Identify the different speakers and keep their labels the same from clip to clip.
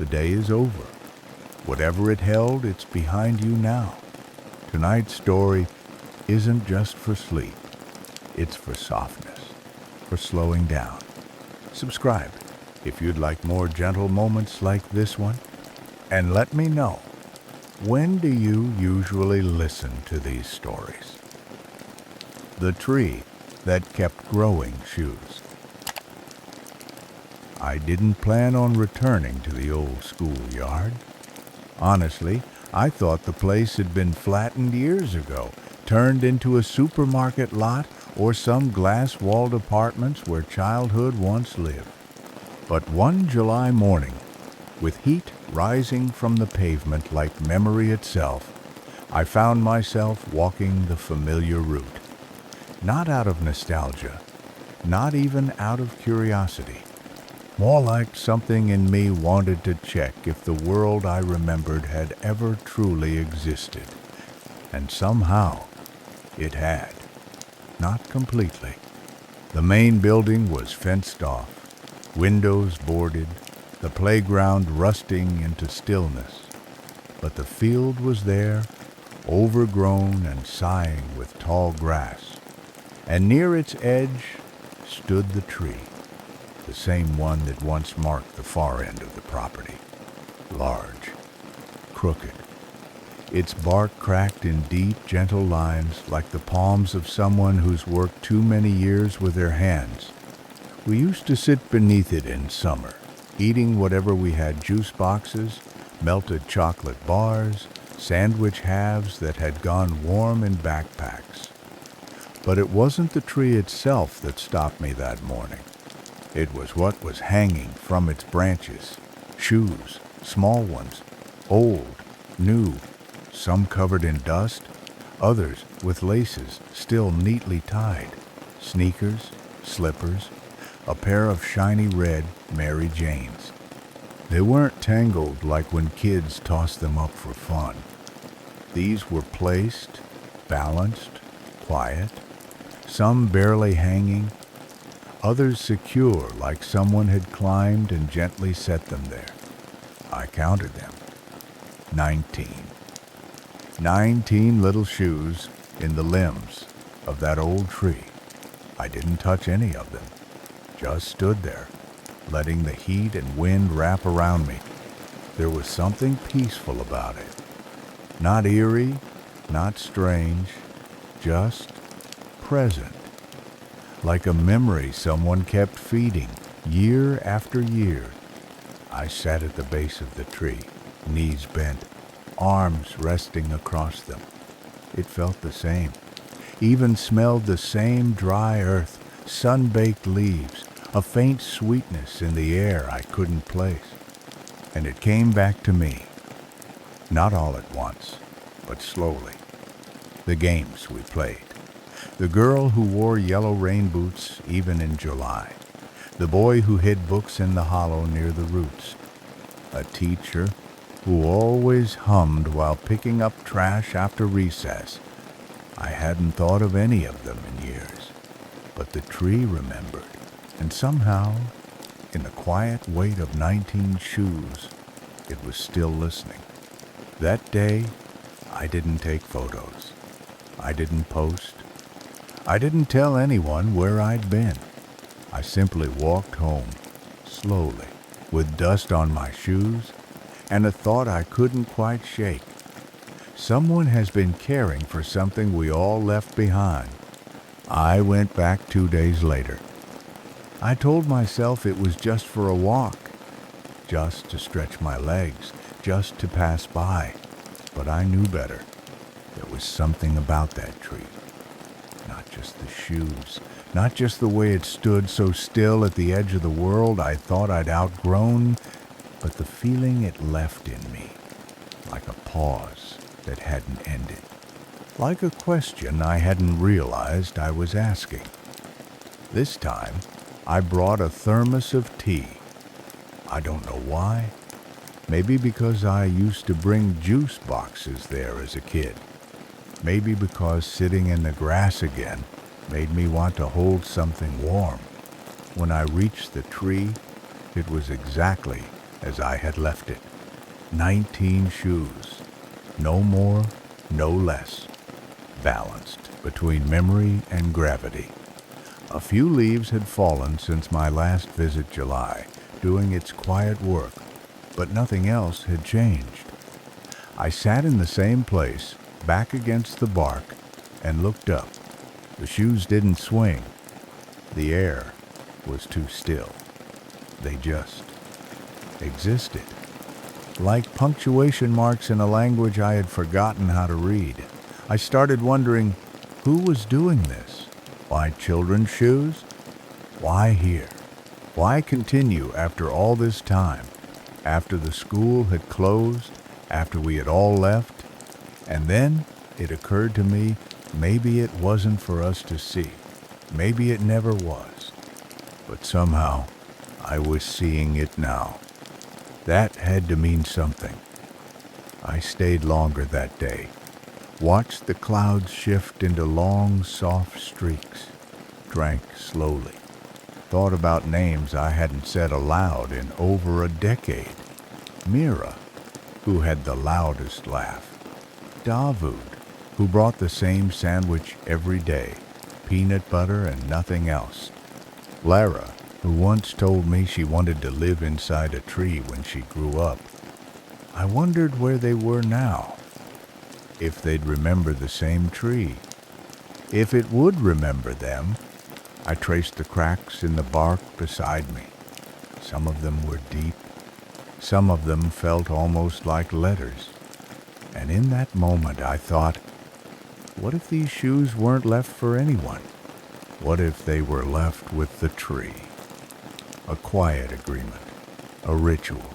Speaker 1: The day is over. Whatever it held, it's behind you now. Tonight's story isn't just for sleep. It's for softness, for slowing down. Subscribe if you'd like more gentle moments like this one. And let me know, when do you usually listen to these stories? The tree that kept growing shoes. I didn't plan on returning to the old schoolyard. Honestly, I thought the place had been flattened years ago, turned into a supermarket lot or some glass-walled apartments where childhood once lived. But one July morning, with heat rising from the pavement like memory itself, I found myself walking the familiar route. Not out of nostalgia, not even out of curiosity. More like something in me wanted to check if the world I remembered had ever truly existed. And somehow, it had. Not completely. The main building was fenced off, windows boarded, the playground rusting into stillness. But the field was there, overgrown and sighing with tall grass. And near its edge stood the tree, the same one that once marked the far end of the property. Large, crooked, its bark cracked in deep, gentle lines like the palms of someone who's worked too many years with their hands. We used to sit beneath it in summer, eating whatever we had: juice boxes, melted chocolate bars, sandwich halves that had gone warm in backpacks. But it wasn't the tree itself that stopped me that morning. It was what was hanging from its branches. Shoes, small ones, old, new, some covered in dust, others with laces still neatly tied. Sneakers, slippers, a pair of shiny red Mary Janes. They weren't tangled like when kids tossed them up for fun. These were placed, balanced, quiet, some barely hanging, others secure like someone had climbed and gently set them there. I counted them. 19. 19 little shoes in the limbs of that old tree. I didn't touch any of them, just stood there, letting the heat and wind wrap around me. There was something peaceful about it. Not eerie, not strange, just present. Like a memory someone kept feeding, year after year. I sat at the base of the tree, knees bent, arms resting across them. It felt the same, even smelled the same dry earth, sun-baked leaves, a faint sweetness in the air I couldn't place. And it came back to me, not all at once, but slowly. The games we played. The girl who wore yellow rain boots even in July. The boy who hid books in the hollow near the roots. A teacher who always hummed while picking up trash after recess. I hadn't thought of any of them in years, but the tree remembered, and somehow, in the quiet weight of 19 shoes, it was still listening. That day, I didn't take photos. I didn't post. I didn't tell anyone where I'd been. I simply walked home, slowly, with dust on my shoes and a thought I couldn't quite shake. Someone has been caring for something we all left behind. I went back 2 days later. I told myself it was just for a walk, just to stretch my legs, just to pass by. But I knew better. There was something about that tree. Not just the shoes, not just the way it stood so still at the edge of the world I thought I'd outgrown, but the feeling it left in me, like a pause that hadn't ended, like a question I hadn't realized I was asking. This time, I brought a thermos of tea. I don't know why. Maybe because I used to bring juice boxes there as a kid. Maybe because sitting in the grass again made me want to hold something warm. When I reached the tree, it was exactly as I had left it. 19 shoes. No more, no less. Balanced between memory and gravity. A few leaves had fallen since my last visit July, doing its quiet work, but nothing else had changed. I sat in the same place, back against the bark, and looked up. The shoes didn't swing. The air was too still. They just existed. Like punctuation marks in a language I had forgotten how to read. I started wondering, who was doing this? Why children's shoes? Why here? Why continue after all this time? After the school had closed? After we had all left? And then it occurred to me, maybe it wasn't for us to see. Maybe it never was. But somehow, I was seeing it now. That had to mean something. I stayed longer that day, watched the clouds shift into long, soft streaks, drank slowly, thought about names I hadn't said aloud in over a decade. Mira, who had the loudest laugh. Davud, who brought the same sandwich every day, peanut butter and nothing else. Lara, who once told me she wanted to live inside a tree when she grew up. I wondered where they were now. If they'd remember the same tree. If it would remember them. I traced the cracks in the bark beside me. Some of them were deep. Some of them felt almost like letters. And in that moment I thought, what if these shoes weren't left for anyone? What if they were left with the tree? A quiet agreement, a ritual,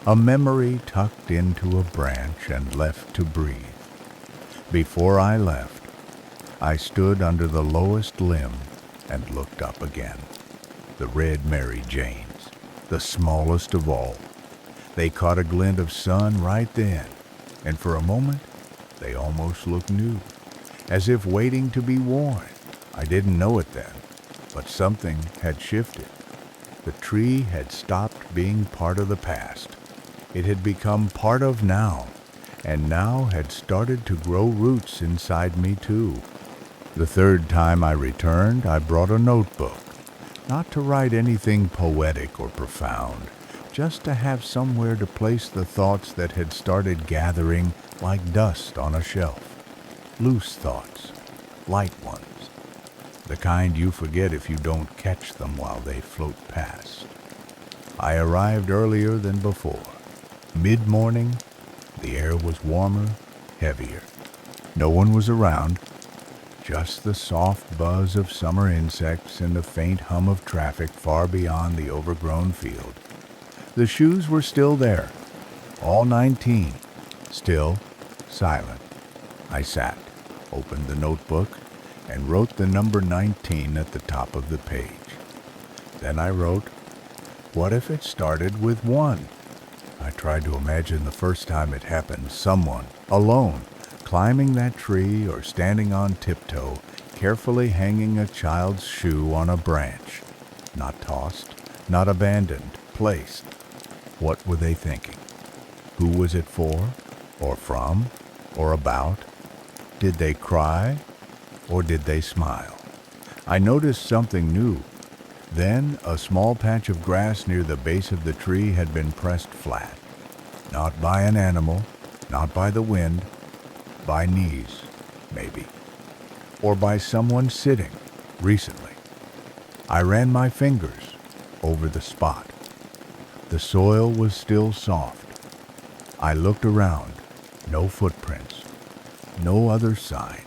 Speaker 1: a memory tucked into a branch and left to breathe. Before I left, I stood under the lowest limb and looked up again. The red Mary Janes, the smallest of all. They caught a glint of sun right then, and for a moment, they almost looked new, as if waiting to be worn. I didn't know it then, but something had shifted. The tree had stopped being part of the past. It had become part of now, and now had started to grow roots inside me too. The third time I returned, I brought a notebook, not to write anything poetic or profound, just to have somewhere to place the thoughts that had started gathering like dust on a shelf. Loose thoughts, light ones. The kind you forget if you don't catch them while they float past. I arrived earlier than before. Mid-morning, the air was warmer, heavier. No one was around, just the soft buzz of summer insects and the faint hum of traffic far beyond the overgrown field. The shoes were still there, all 19, still, silent. I sat, opened the notebook, and wrote the number 19 at the top of the page. Then I wrote, what if it started with 1? I tried to imagine the first time it happened, someone, alone, climbing that tree or standing on tiptoe, carefully hanging a child's shoe on a branch. Not tossed, not abandoned, placed. What were they thinking? Who was it for, or from, or about? Did they cry? Or did they smile? I noticed something new. Then a small patch of grass near the base of the tree had been pressed flat. Not by an animal, not by the wind, by knees, maybe. Or by someone sitting, recently. I ran my fingers over the spot. The soil was still soft. I looked around. No footprints. No other sign.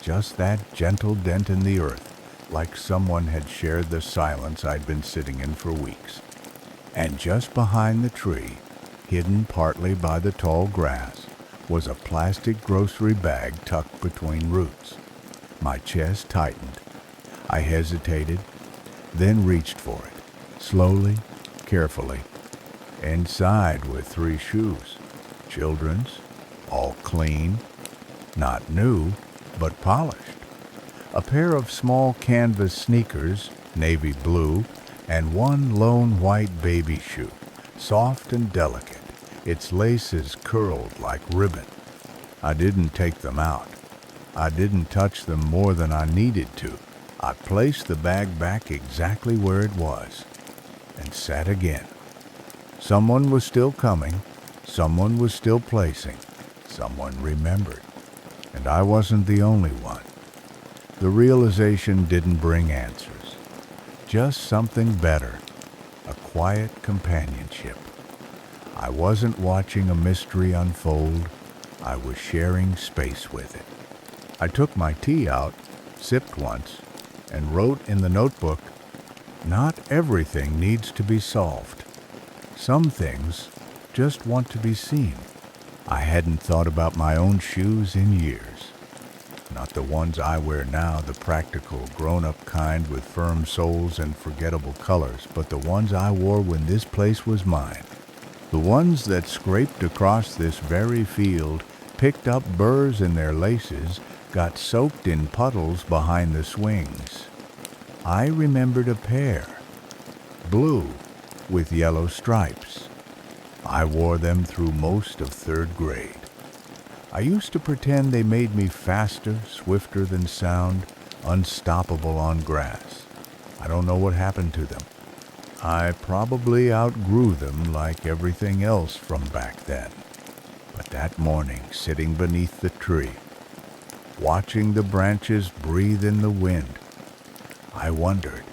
Speaker 1: Just that gentle dent in the earth, like someone had shared the silence I'd been sitting in for weeks. And just behind the tree, hidden partly by the tall grass, was a plastic grocery bag tucked between roots. My chest tightened. I hesitated, then reached for it, slowly, carefully. Inside were 3 shoes, children's, all clean, not new, but polished. A pair of small canvas sneakers, navy blue, and 1 lone white baby shoe, soft and delicate, its laces curled like ribbon. I didn't take them out. I didn't touch them more than I needed to. I placed the bag back exactly where it was and sat again. Someone was still coming. Someone was still placing. Someone remembered. And I wasn't the only one. The realization didn't bring answers. Just something better. A quiet companionship. I wasn't watching a mystery unfold. I was sharing space with it. I took my tea out, sipped once, and wrote in the notebook, "Not everything needs to be solved. Some things just want to be seen." I hadn't thought about my own shoes in years. Not the ones I wear now, the practical, grown-up kind with firm soles and forgettable colors, but the ones I wore when this place was mine. The ones that scraped across this very field, picked up burrs in their laces, got soaked in puddles behind the swings. I remembered a pair, blue with yellow stripes. I wore them through most of third grade. I used to pretend they made me faster, swifter than sound, unstoppable on grass. I don't know what happened to them. I probably outgrew them like everything else from back then. But that morning, sitting beneath the tree, watching the branches breathe in the wind, I wondered,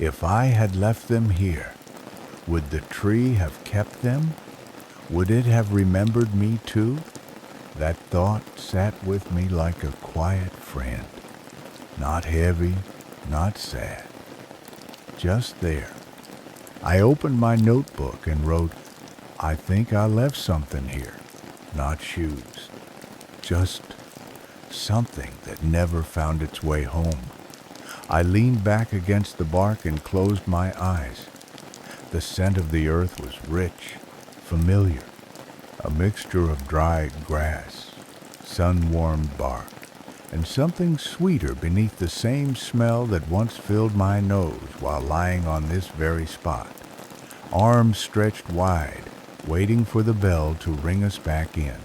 Speaker 1: if I had left them here, would the tree have kept them? Would it have remembered me too? That thought sat with me like a quiet friend. Not heavy, not sad. Just there. I opened my notebook and wrote, "I think I left something here. Not shoes. Just something that never found its way home." I leaned back against the bark and closed my eyes. The scent of the earth was rich, familiar, a mixture of dried grass, sun-warmed bark, and something sweeter beneath the same smell that once filled my nose while lying on this very spot. Arms stretched wide, waiting for the bell to ring us back in.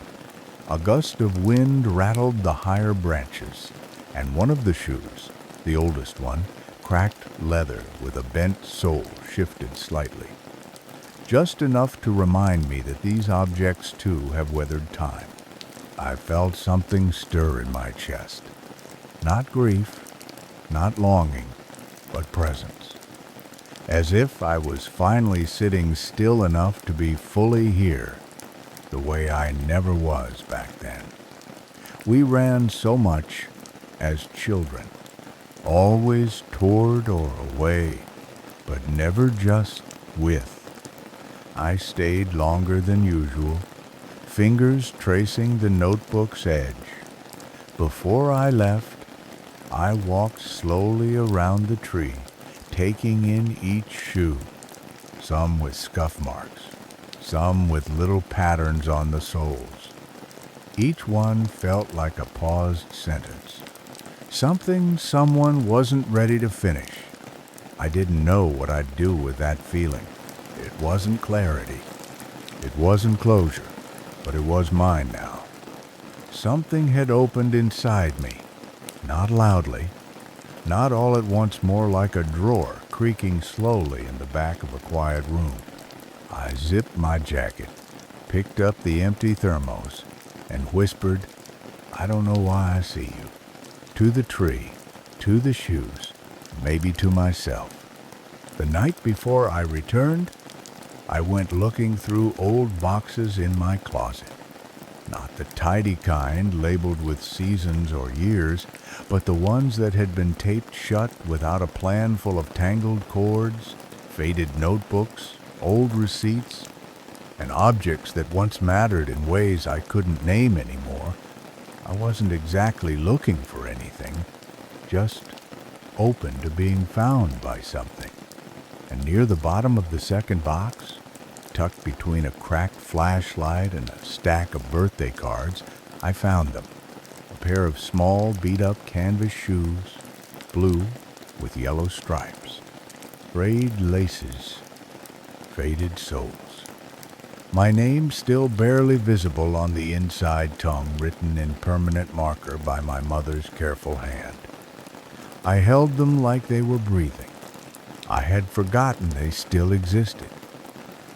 Speaker 1: A gust of wind rattled the higher branches, and one of the shoes, the oldest one, cracked leather with a bent sole shifted slightly. Just enough to remind me that these objects too have weathered time. I felt something stir in my chest. Not grief, not longing, but presence. As if I was finally sitting still enough to be fully here, the way I never was back then. We ran so much as children, always toward or away, but never just with. I stayed longer than usual, fingers tracing the notebook's edge. Before I left, I walked slowly around the tree, taking in each shoe, some with scuff marks, some with little patterns on the soles. Each one felt like a paused sentence, something someone wasn't ready to finish. I didn't know what I'd do with that feeling. It wasn't clarity. It wasn't closure, but it was mine now. Something had opened inside me, not loudly, not all at once, more like a drawer creaking slowly in the back of a quiet room. I zipped my jacket, picked up the empty thermos, and whispered, "I don't know why I see you." To the tree, to the shoes, maybe to myself. The night before I returned, I went looking through old boxes in my closet. Not the tidy kind labeled with seasons or years, but the ones that had been taped shut without a plan, full of tangled cords, faded notebooks, old receipts, and objects that once mattered in ways I couldn't name anymore. I wasn't exactly looking for anything, just open to being found by something. And near the bottom of the second box, tucked between a cracked flashlight and a stack of birthday cards, I found them. A pair of small, beat-up canvas shoes, blue with yellow stripes, frayed laces, faded souls. My name still barely visible on the inside tongue, written in permanent marker by my mother's careful hand. I held them like they were breathing. I had forgotten they still existed.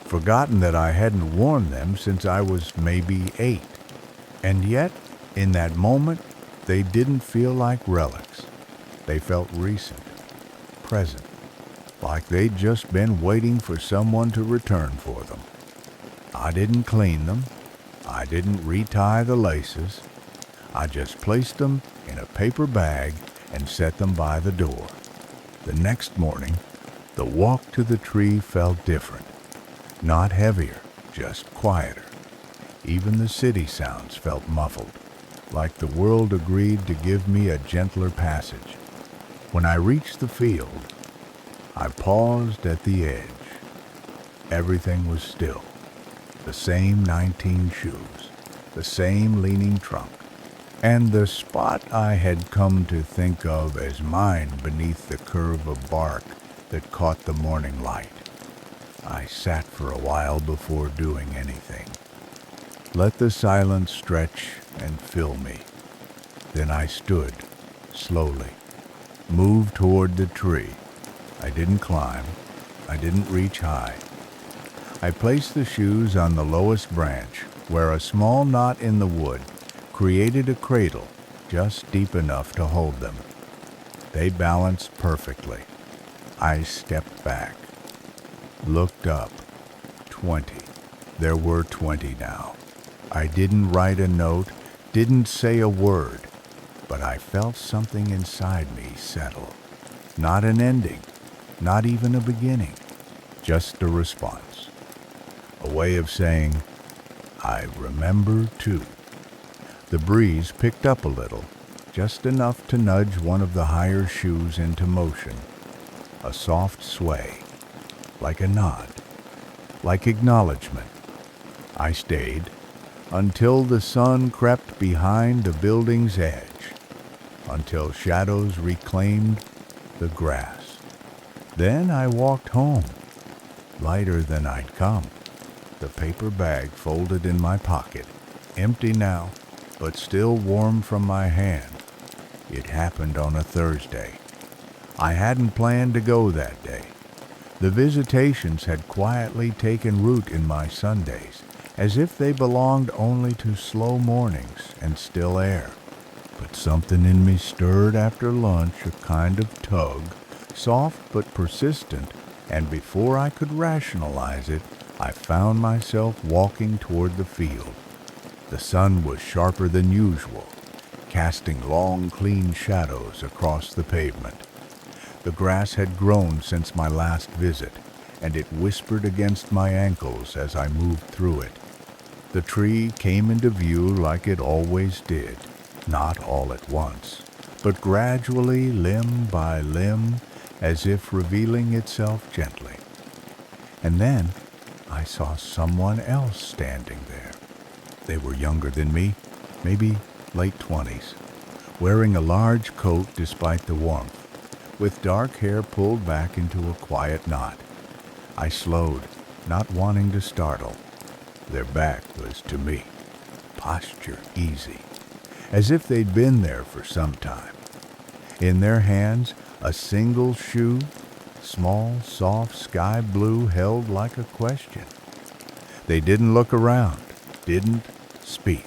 Speaker 1: Forgotten that I hadn't worn them since I was maybe 8. And yet, in that moment, they didn't feel like relics. They felt recent, present, like they'd just been waiting for someone to return for them. I didn't clean them. I didn't retie the laces. I just placed them in a paper bag and set them by the door. The next morning, the walk to the tree felt different. Not heavier, just quieter. Even the city sounds felt muffled, like the world agreed to give me a gentler passage. When I reached the field, I paused at the edge. Everything was still. The same 19 shoes, the same leaning trunk, and the spot I had come to think of as mine beneath the curve of bark that caught the morning light. I sat for a while before doing anything. Let the silence stretch and fill me. Then I stood, slowly, moved toward the tree. I didn't climb. I didn't reach high. I placed the shoes on the lowest branch, where a small knot in the wood created a cradle just deep enough to hold them. They balanced perfectly. I stepped back, looked up. 20. There were 20 now. I didn't write a note, didn't say a word, but I felt something inside me settle. Not an ending, not even a beginning, just a response. A way of saying, I remember too. The breeze picked up a little, just enough to nudge one of the higher shoes into motion. A soft sway, like a nod, like acknowledgement. I stayed until the sun crept behind a building's edge, until shadows reclaimed the grass. Then I walked home, lighter than I'd come, the paper bag folded in my pocket, empty now, but still warm from my hand. It happened on a Thursday. I hadn't planned to go that day. The visitations had quietly taken root in my Sundays, as if they belonged only to slow mornings and still air. But something in me stirred after lunch, a kind of tug, soft but persistent, and before I could rationalize it, I found myself walking toward the field. The sun was sharper than usual, casting long, clean shadows across the pavement. The grass had grown since my last visit, and it whispered against my ankles as I moved through it. The tree came into view like it always did, not all at once, but gradually, limb by limb, as if revealing itself gently. And then I saw someone else standing there. They were younger than me, maybe late 20s, wearing a large coat despite the warmth, with dark hair pulled back into a quiet knot. I slowed, not wanting to startle. Their back was to me, posture easy, as if they'd been there for some time. In their hands, a single shoe, small, soft sky blue, held like a question. They didn't look around, didn't speak.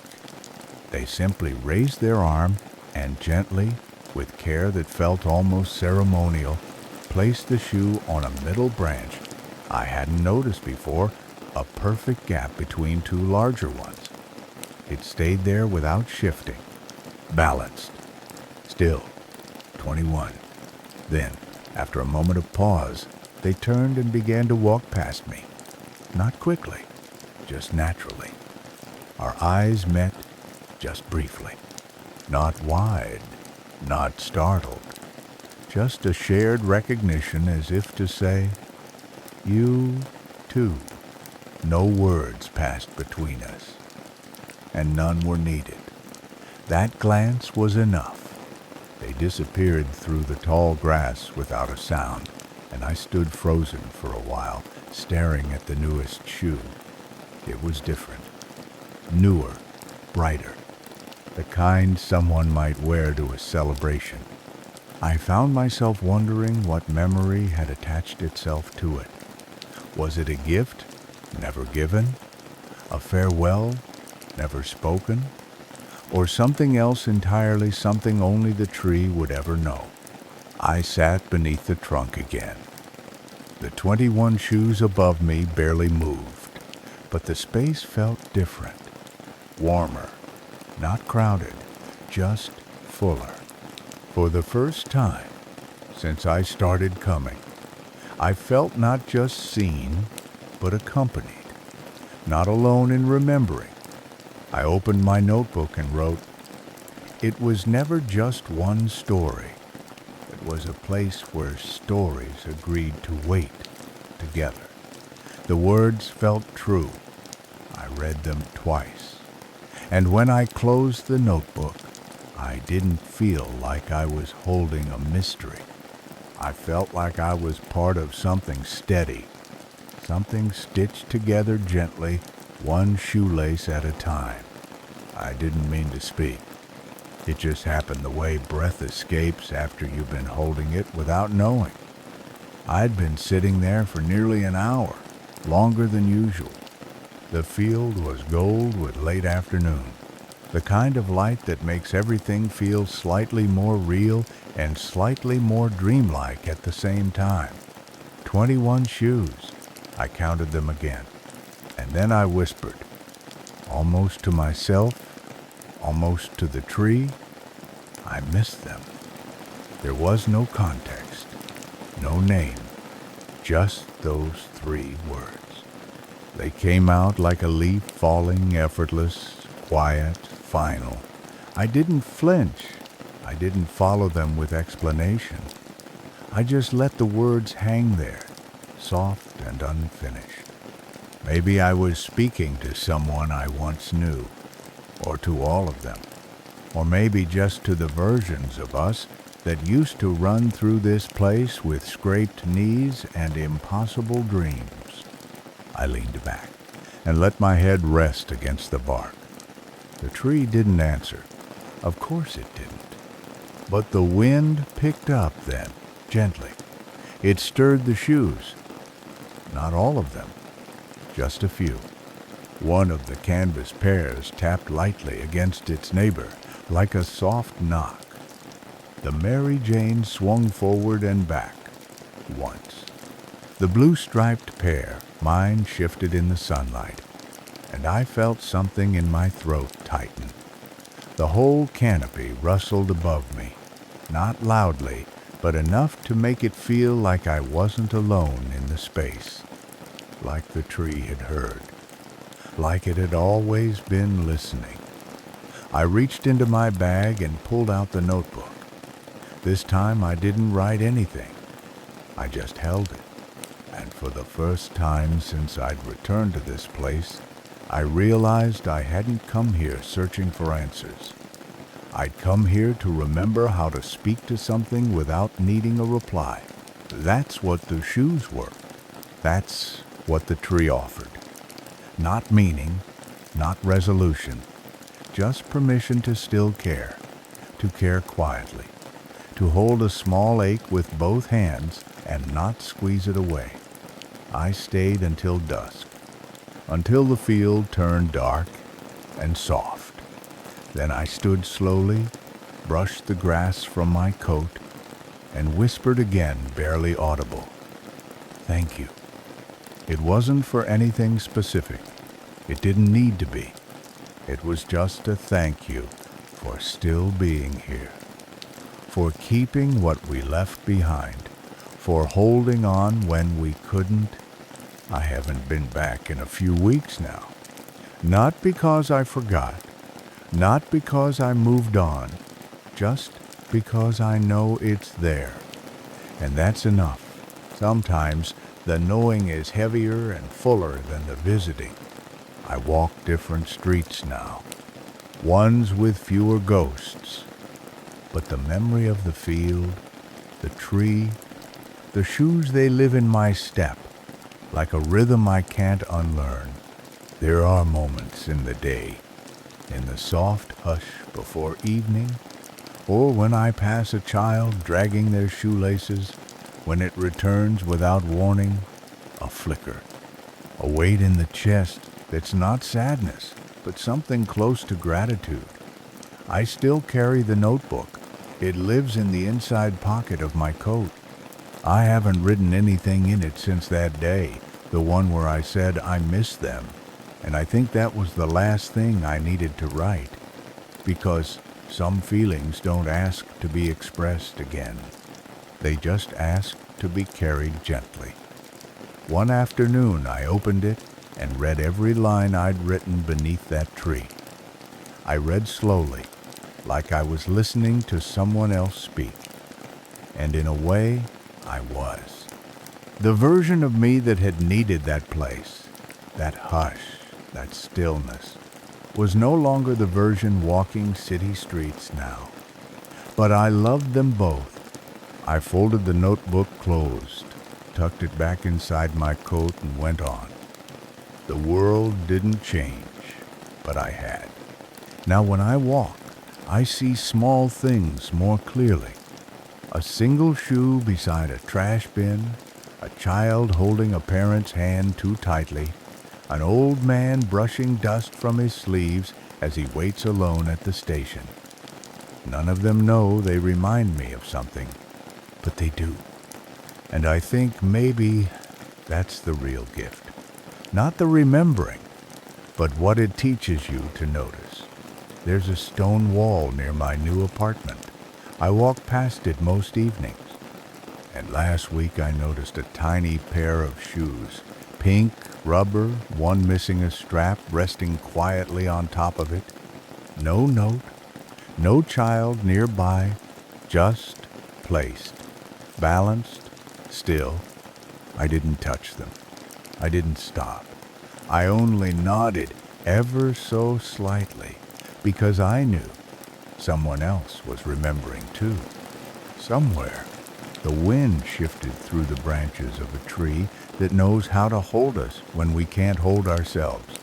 Speaker 1: They simply raised their arm and gently, with care that felt almost ceremonial, placed the shoe on a middle branch I hadn't noticed before, a perfect gap between two larger ones. It stayed there without shifting, balanced, still, 21. Then, after a moment of pause, they turned and began to walk past me. Not quickly, just naturally. Our eyes met just briefly. Not wide, not startled. Just a shared recognition, as if to say, you too. No words passed between us, and none were needed. That glance was enough. They disappeared through the tall grass without a sound, and I stood frozen for a while, staring at the newest shoe. It was different. Newer, brighter. The kind someone might wear to a celebration. I found myself wondering what memory had attached itself to it. Was it a gift, never given? A farewell, never spoken? Or something else entirely, something only the tree would ever know? I sat beneath the trunk again. The 21 shoes above me barely moved, but the space felt different, warmer, not crowded, just fuller. For the first time since I started coming, I felt not just seen, but accompanied, not alone in remembering. I opened my notebook and wrote, "It was never just one story. It was a place where stories agreed to wait together." The words felt true. I read them twice. And when I closed the notebook, I didn't feel like I was holding a mystery. I felt like I was part of something steady, something stitched together gently, one shoelace at a time. I didn't mean to speak. It just happened the way breath escapes after you've been holding it without knowing. I'd been sitting there for nearly an hour, longer than usual. The field was gold with late afternoon, the kind of light that makes everything feel slightly more real and slightly more dreamlike at the same time. 21 shoes. I counted them again. And then I whispered, almost to myself, almost to the tree, I missed them. There was no context, no name, just those 3 words. They came out like a leaf falling, effortless, quiet, final. I didn't flinch. I didn't follow them with explanation. I just let the words hang there, soft and unfinished. Maybe I was speaking to someone I once knew, or to all of them, or maybe just to the versions of us that used to run through this place with scraped knees and impossible dreams. I leaned back and let my head rest against the bark. The tree didn't answer. Of course it didn't. But the wind picked up then, gently. It stirred the shoes. Not all of them, just a few. One of the canvas pairs tapped lightly against its neighbor, like a soft knock. The Mary Jane swung forward and back, once. The blue-striped pair, mine shifted in the sunlight, and I felt something in my throat tighten. The whole canopy rustled above me, not loudly, but enough to make it feel like I wasn't alone in the space, like the tree had heard, like it had always been listening. I reached into my bag and pulled out the notebook. This time I didn't write anything. I just held it. And for the first time since I'd returned to this place, I realized I hadn't come here searching for answers. I'd come here to remember how to speak to something without needing a reply. That's what the shoes were. That's what the tree offered. Not meaning, not resolution, just permission to still care, to care quietly, to hold a small ache with both hands and not squeeze it away. I stayed until dusk, until the field turned dark and soft. Then I stood slowly, brushed the grass from my coat, and whispered again, barely audible, "Thank you." It wasn't for anything specific. It didn't need to be. It was just a thank you for still being here, for keeping what we left behind, for holding on when we couldn't. I haven't been back in a few weeks now. Not because I forgot, not because I moved on, just because I know it's there. And that's enough. Sometimes the knowing is heavier and fuller than the visiting. I walk different streets now, ones with fewer ghosts. But the memory of the field, the tree, the shoes they live in my step, like a rhythm I can't unlearn. There are moments in the day, in the soft hush before evening, or when I pass a child dragging their shoelaces, when it returns without warning, a flicker, a weight in the chest that's not sadness, but something close to gratitude. I still carry the notebook. It lives in the inside pocket of my coat. I haven't written anything in it since that day, the one where I said I miss them, and I think that was the last thing I needed to write, because some feelings don't ask to be expressed again. They just ask to be carried gently. One afternoon I opened it and read every line I'd written beneath that tree. I read slowly, like I was listening to someone else speak. And in a way, I was. The version of me that had needed that place, that hush, that stillness, was no longer the version walking city streets now. But I loved them both. I folded the notebook closed, tucked it back inside my coat, and went on. The world didn't change, but I had. Now when I walk, I see small things more clearly. A single shoe beside a trash bin, a child holding a parent's hand too tightly, an old man brushing dust from his sleeves as he waits alone at the station. None of them know they remind me of something, but they do. And I think maybe that's the real gift. Not the remembering, but what it teaches you to notice. There's a stone wall near my new apartment. I walk past it most evenings. And last week I noticed a tiny pair of shoes, pink, rubber, one missing a strap, resting quietly on top of it. No note, no child nearby, just placed, balanced, still. I didn't touch them. I didn't stop. I only nodded ever so slightly, because I knew someone else was remembering too. Somewhere, the wind shifted through the branches of a tree that knows how to hold us when we can't hold ourselves.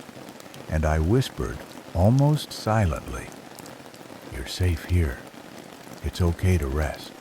Speaker 1: And I whispered, almost silently, "You're safe here. It's okay to rest."